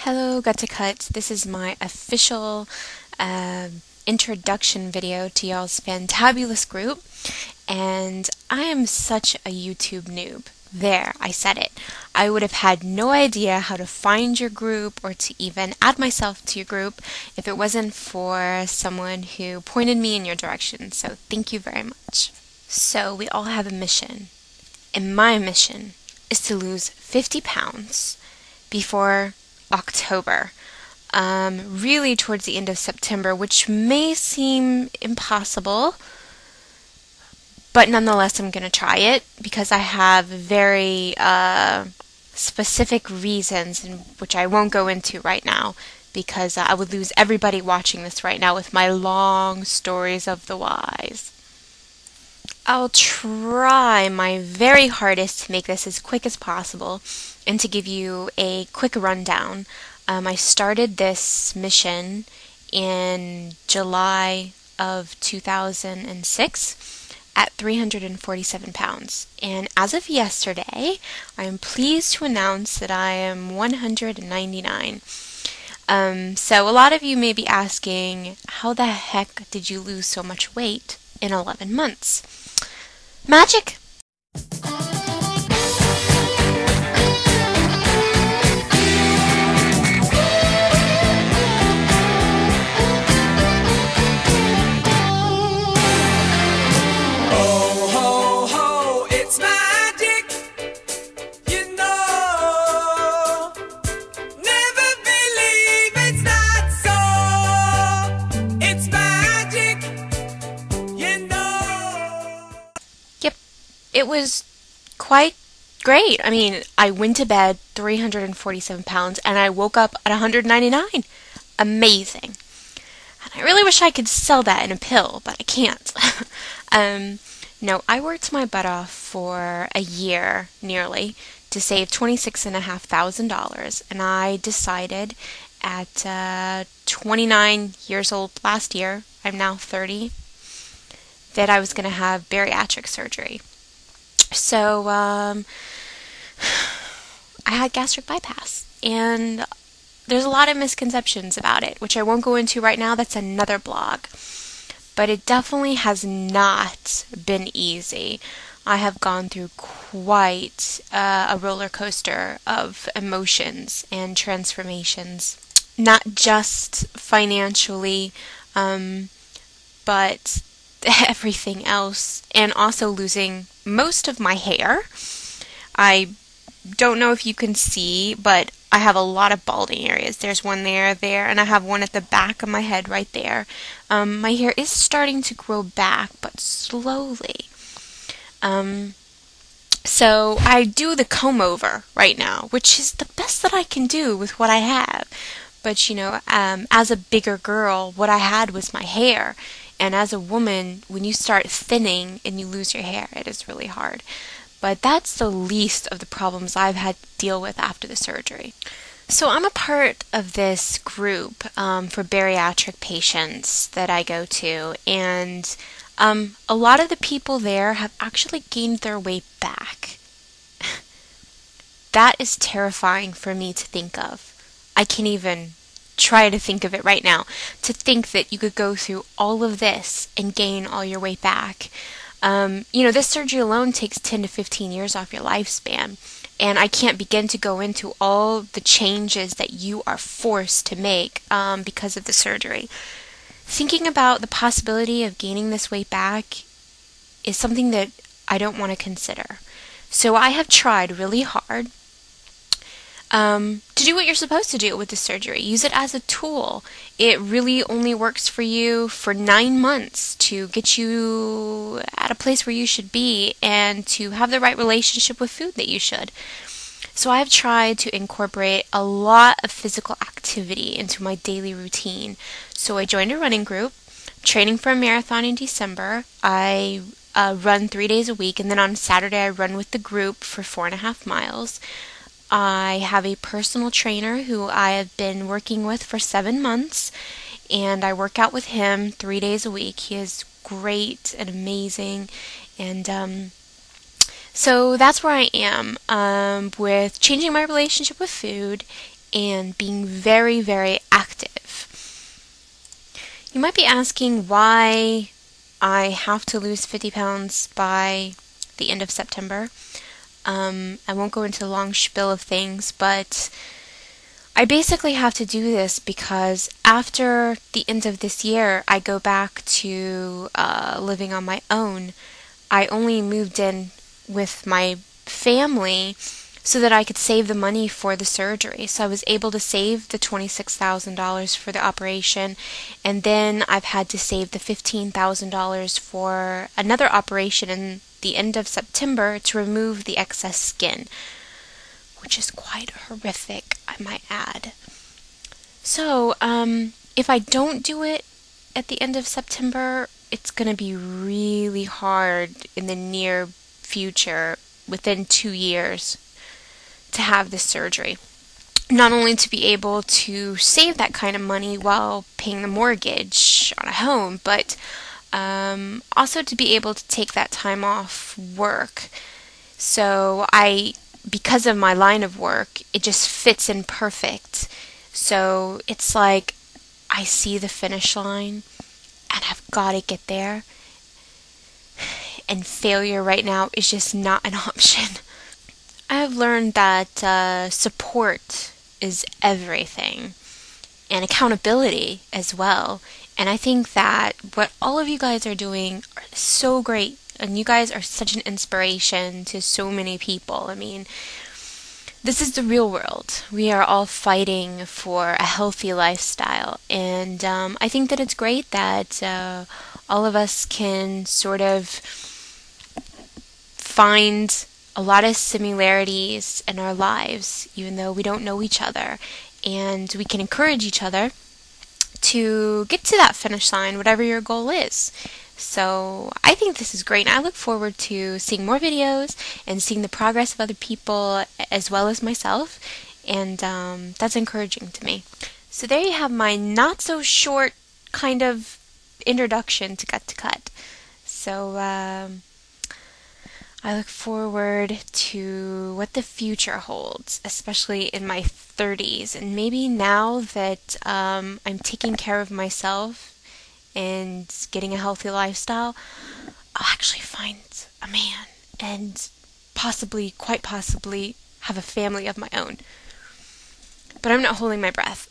Hello, Gut2Cut. This is my official introduction video to y'all's fantabulous group, and I am such a YouTube noob. There, I said it. I would have had no idea how to find your group or to even add myself to your group if it wasn't for someone who pointed me in your direction, so thank you very much. So, we all have a mission, and my mission is to lose 50 pounds before October, really towards the end of September, which may seem impossible, but nonetheless I'm going to try it because I have very specific reasons, which I won't go into right now because I would lose everybody watching this right now with my long stories of the whys. I'll try my very hardest to make this as quick as possible and to give you a quick rundown. I started this mission in July of 2006 at 347 pounds. And as of yesterday, I am pleased to announce that I am 199. So a lot of you may be asking, how the heck did you lose so much weight in 11 months? Magic! It was quite great. I mean, I went to bed 347 pounds and I woke up at 199. Amazing. And I really wish I could sell that in a pill, but I can't. No, I worked my butt off for a year, nearly, to save $26,500, and I decided at 29 years old last year, I'm now 30, that I was going to have bariatric surgery. So, I had gastric bypass, and there's a lot of misconceptions about it, which I won't go into right now. That's another blog. But it definitely has not been easy. I have gone through quite a roller coaster of emotions and transformations, not just financially, but everything else, and also losing most of my hair. I don't know if you can see, but I have a lot of balding areas. There's one there, and I have one at the back of my head right there. My hair is starting to grow back, but slowly. So I do the comb over right now, which is the best that I can do with what I have. But, as a bigger girl, what I had was my hair. And as a woman, when you start thinning and you lose your hair, it is really hard. But that's the least of the problems I've had to deal with after the surgery. So I'm a part of this group for bariatric patients that I go to, and a lot of the people there have actually gained their weight back. That is terrifying for me to think of. I can't even try to think of it right now, to think that you could go through all of this and gain all your weight back. This surgery alone takes 10 to 15 years off your lifespan, and I can't begin to go into all the changes that you are forced to make because of the surgery. Thinking about the possibility of gaining this weight back is something that I don't want to consider. So I have tried really hard to do what you're supposed to do with the surgery. Use it as a tool. It really only works for you for 9 months to get you at a place where you should be and to have the right relationship with food that you should. So I've tried to incorporate a lot of physical activity into my daily routine. So I joined a running group, training for a marathon in December. I run 3 days a week, and then on Saturday I run with the group for 4.5 miles. I have a personal trainer who I have been working with for 7 months, and I work out with him 3 days a week. He is great and amazing, and so that's where I am with changing my relationship with food and being very, very active. You might be asking why I have to lose 50 pounds by the end of September. I won't go into a long spiel of things, but I basically have to do this because after the end of this year, I go back to living on my own. I only moved in with my family so that I could save the money for the surgery. So I was able to save the $26,000 for the operation, and then I've had to save the $15,000 for another operation in the end of September to remove the excess skin, which is quite horrific, I might add. So, if I don't do it at the end of September, it's going to be really hard in the near future, within 2 years, to have this surgery. Not only to be able to save that kind of money while paying the mortgage on a home, but also to be able to take that time off work. So because of my line of work, it just fits in perfect. So it's like I see the finish line and I've got to get there. And failure right now is just not an option. I have learned that support is everything, and accountability as well. And I think that what all of you guys are doing are so great, and you guys are such an inspiration to so many people. I mean, this is the real world. We are all fighting for a healthy lifestyle, and I think that it's great that all of us can sort of find a lot of similarities in our lives, even though we don't know each other, and we can encourage each other to get to that finish line, whatever your goal is. So I think this is great, and I look forward to seeing more videos and seeing the progress of other people as well as myself, and that's encouraging to me. So there you have my not so short kind of introduction to Gut2Cut. So I look forward to what the future holds, especially in my 30s. And maybe now that I'm taking care of myself and getting a healthy lifestyle, I'll actually find a man and possibly, quite possibly, have a family of my own. But I'm not holding my breath.